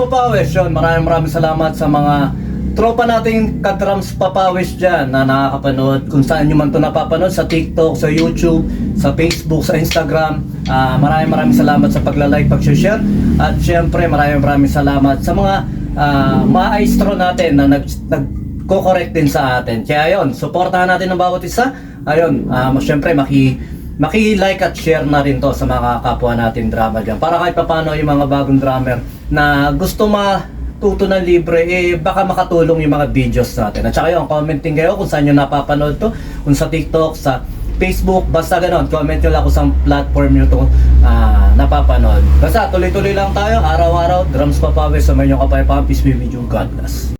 Papawis, yun, maraming salamat sa mga tropa nating ka-drums papawis dyan na nakakapanood kung saan nyo man ito napapanood, sa TikTok, sa YouTube, sa Facebook, sa Instagram. Maraming salamat sa pagla-like, pag-share, at syempre maraming salamat sa mga maestro natin na nagko-correct din sa atin. Kaya yun, supportahan natin ang bawat isa. Ayun, syempre maki-like at share na rin to sa mga kapwa natin drama dyan, para kahit papano yung mga bagong drummer na gusto matuto ng libre, baka makatulong yung mga videos natin. At saka yun, commenting kayo kung saan nyo napapanood to, kung sa TikTok, sa Facebook, basta ganon, comment nyo lang kung saan platform nyo to napapanood. Basta tuloy-tuloy lang tayo, araw-araw, Drums Papawis, sa may kapayapaan, peace be with you, God bless.